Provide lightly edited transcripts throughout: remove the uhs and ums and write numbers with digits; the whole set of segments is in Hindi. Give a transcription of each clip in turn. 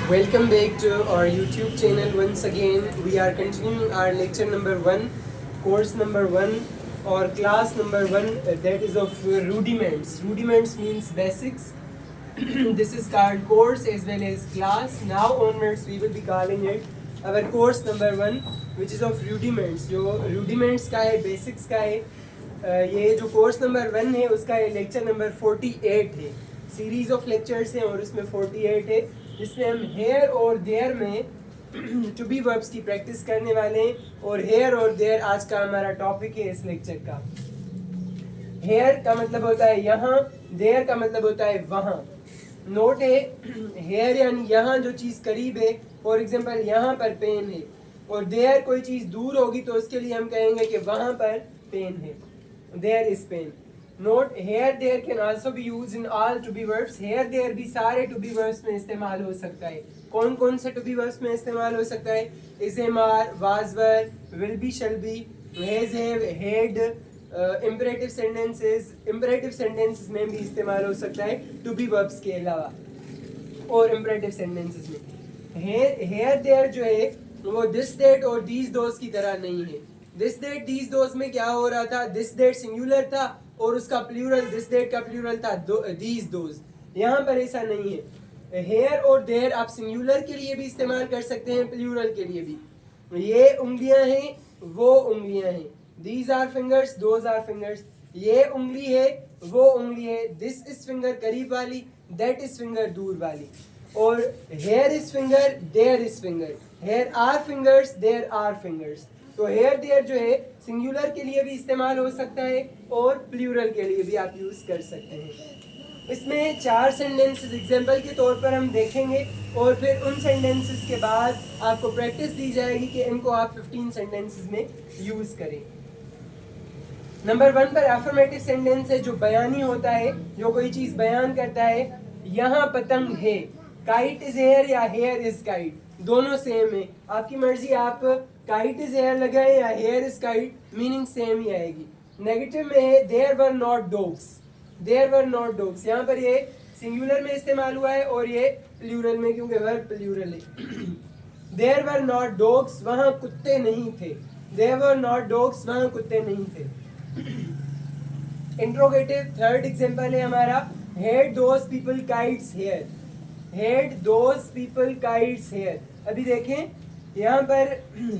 Welcome back to our YouTube channel once again. We are continuing our lecture number 1, course number 1 or class number 1 that is of rudiments. Rudiments means basics. This is called course as well as class. Now onwards we will be calling it our course number 1 which is of rudiments. जो rudiments का है, basics का है, ये जो कोर्स नंबर 1 है उसका ये लेक्चर नंबर 48 है. सीरीज ऑफ लेक्चर्स हैं और उसमें 48 है जिसमें हम हेयर और देयर में टू बी वर्ब्स की प्रैक्टिस करने वाले हैं. और हेयर और देयर आज का हमारा टॉपिक है इस लेक्चर का. हेयर का मतलब होता है यहाँ, देयर का मतलब होता है वहाँ. नोट है हेयर यानी यहाँ जो चीज़ करीब है. फॉर एग्जांपल यहाँ पर पेन है और देयर कोई चीज़ दूर होगी तो उसके लिए हम कहेंगे कि वहाँ पर पेन है. There is pen. Note here there can also be use in all to be verbs. Here there भी सारे टू बी वर्ब्स में इस्तेमाल हो सकता है. कौन कौन से टू बी वर्ब्स में इस्तेमाल हो सकता है? Is am are, was were, will be, shall be, has have, had. Imperative sentences में भी इस्तेमाल हो सकता है टू बी वर्ब्स के अलावा. और इम्परेटिव सेंटेंसेस में हेयर देयर जो है वो दिस दैट और दीज दोज की तरह नहीं है. दिस दैट दीज दोज में क्या हो रहा था? दिस दैट सिंगुलर था और उसका प्लूरल दिस दैट का प्लूरल था दीज दोज. यहाँ पर ऐसा नहीं है. हेयर और देयर आप सिंगुलर के लिए भी इस्तेमाल कर सकते हैं, प्लूरल के लिए भी. ये उंगलियां हैं, वो उंगलियां हैं. These our fingers, those our fingers. ये उंगली है, वो उंगली है. दिस इज फिंगर करीब वाली, दैट इज फिंगर दूर वाली. और here is finger, there is finger. Here are fingers, there are fingers. तो हेयर देयर जो है सिंगुलर के लिए भी इस्तेमाल हो सकता है और प्लूरल के लिए भी आप यूज कर सकते हैं. इसमें 4 सेंटेंसेस एग्जांपल के तौर पर हम देखेंगे और फिर उन सेंटेंसेस के बाद आपको प्रैक्टिस दी जाएगी कि इनको आप 15 सेंटेंसेस में यूज करें. नंबर 1 पर अफर्मेटिव सेंटेंस है जो बयानी होता है, जो कोई चीज बयान करता है. यहाँ पतंग है. काइट इज हेयर या हेयर इज काइट, दोनों सेम है. आपकी मर्जी, आप काइट इज हेयर लगाए या here is kite, meaning same ही आएगी. नेगेटिव में है there were not dogs. There were not dogs, यहाँ पर ये सिंगुलर में इस्तेमाल हुआ है और ये प्लूरल में क्योंकि वर्ब प्लूरल है. देयर वर नॉट डॉग्स, वहाँ कुत्ते नहीं थे. देयर वर नॉट डॉग्स, वहाँ कुत्ते नहीं थे. इंट्रोगेटिव थर्ड एग्जांपल है हमारा. Had those people kites here. Had those people kites here. अभी देखें यहाँ पर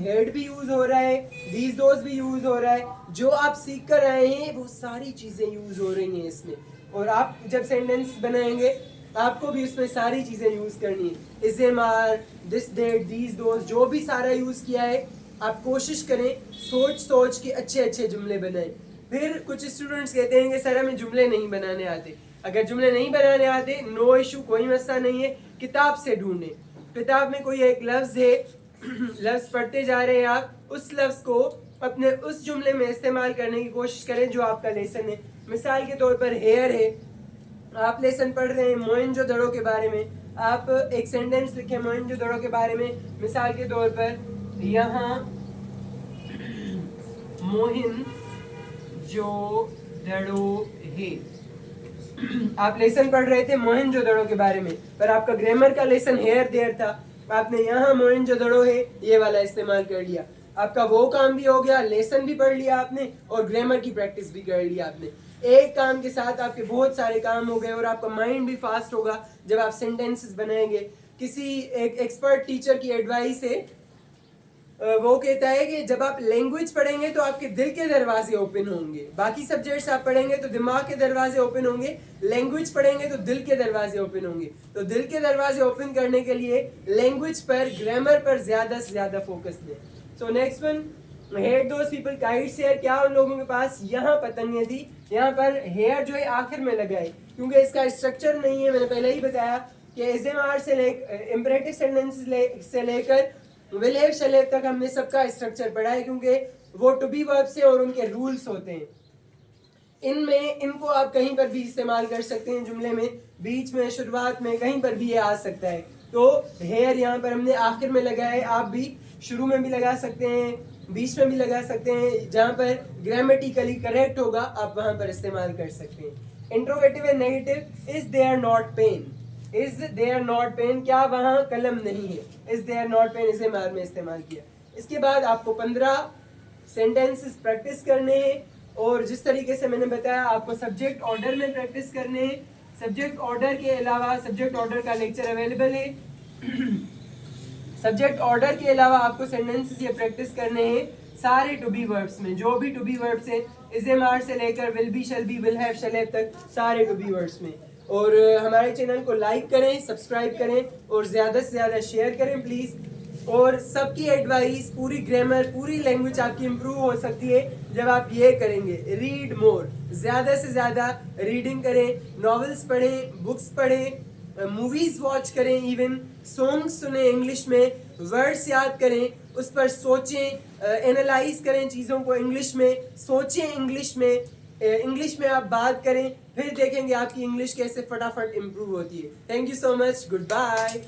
हेड भी यूज हो रहा है, दीज दोज भी यूज हो रहा है. जो आप सीख कर आए हैं वो सारी चीजें यूज हो रही हैं इसमें. और आप जब सेंटेंस बनाएंगे आपको भी उसमें सारी चीजें यूज करनी है. Is am are, this that, these those, जो भी सारा यूज किया है आप कोशिश करें सोच सोच के अच्छे अच्छे जुमले बनाएं. फिर कुछ स्टूडेंट्स कहते हैं कि सर हमें जुमले नहीं बनाने आते. अगर जुमले नहीं बनाने आते नो इशू, कोई मसला नहीं है. किताब से ढूंढें. किताब में कोई एक लफ्ज है, लफ्ज पढ़ते जा रहे हैं आप, उस लफ्ज को अपने उस जुमले में इस्तेमाल करने की कोशिश करें जो आपका लेसन है. मिसाल के तौर पर हेयर है, आप लेसन पढ़ रहे हैं मोहनजोदड़ो के बारे में. आप एक सेंटेंस लिखें मोहनजोदड़ो के बारे में. मिसाल के तौर पर यहाँ मोहन जो दड़ो है. आप लेसन पढ़ रहे थे मोहनजोदड़ो के बारे में, पर आपका ग्रामर का लेसन हेयर देयर था. आपने यहाँ मोहनजोदड़ो है ये वाला इस्तेमाल कर लिया. आपका वो काम भी हो गया, लेसन भी पढ़ लिया आपने और ग्रामर की प्रैक्टिस भी कर लिया आपने. एक काम के साथ आपके बहुत सारे काम हो गए और आपका माइंड भी फास्ट होगा जब आप सेंटेंसेस बनाएंगे. किसी एक एक्सपर्ट टीचर की एडवाइस है, वो कहता है कि जब आप लैंग्वेज पढ़ेंगे तो आपके दिल के दरवाजे ओपन होंगे. बाकी सब्जेक्ट्स आप पढ़ेंगे तो दिमाग के दरवाजे ओपन होंगे, लैंग्वेज पढ़ेंगे तो दिल के दरवाजे ओपन होंगे. तो दिल के दरवाजे ओपन करने के लिए लैंग्वेज पर, ग्रामर पर ज्यादा से ज्यादा फोकस दें. So next one, here those people kites here. क्या उन लोगों के पास यहाँ पतंगें थी. यहाँ पर हेयर जो है आखिर में लगा है क्योंकि इसका स्ट्रक्चर नहीं है. मैंने पहले ही बताया कि एज एम आर से इम्परेटिव सेंटेंसेस से लेकर विल हैव शैल हैव तक हमने सबका स्ट्रक्चर पढ़ा है क्योंकि वो टू बी वर्ब्स हैं और उनके रूल्स होते हैं. इनमें इनको आप कहीं पर भी इस्तेमाल कर सकते हैं जुमले में, बीच में, शुरुआत में, कहीं पर भी ये आ सकता है. तो हेयर यहाँ पर हमने आखिर में लगाया है. आप भी शुरू में भी लगा सकते हैं, बीच में भी लगा सकते हैं. जहाँ पर ग्रामेटिकली करेक्ट होगा आप वहाँ पर इस्तेमाल कर सकते हैं. Interrogative and negative. Is there not pen. Is there not pen, क्या वहाँ कलम नहीं है, इज देयर नॉट पेन इसे मार में इस्तेमाल किया। इसके बाद आपको 15 सेंटेंसेस प्रैक्टिस करने हैं और जिस तरीके से मैंने बताया आपको सब्जेक्ट ऑर्डर में प्रैक्टिस करने हैं। सब्जेक्ट ऑर्डर के अलावा सब्जेक्ट ऑर्डर का लेक्चर अवेलेबल है। सब्जेक्ट ऑर्डर के अलावा आपको सेंटेंसेस ये प्रैक्टिस करने हैं सारे टू बी वर्ब्स में, जो भी टू बी वर्ब्स हैं इज एम आर से लेकर will be, shall B, will have, shall have तक सारे टू बी वर्ब्स में। और हमारे चैनल को लाइक करें, सब्सक्राइब करें और ज़्यादा से ज़्यादा शेयर करें प्लीज़। और सबकी एडवाइस, पूरी ग्रामर, पूरी लैंग्वेज आपकी इम्प्रूव हो सकती है जब आप ये करेंगे, रीड मोर, ज़्यादा से ज़्यादा रीडिंग करें, नॉवेल्स पढ़ें, बुक्स पढ़ें, मूवीज़ वॉच करें, इवन सॉन्ग्स सुने इंग्लिश में, वर्ड्स याद करें, उस पर सोचें, एनालाइज करें चीज़ों को इंग्लिश में, सोचें इंग्लिश में आप बात करें, फिर देखेंगे आपकी इंग्लिश कैसे फटाफट इम्प्रूव होती है। Thank you so much, good bye.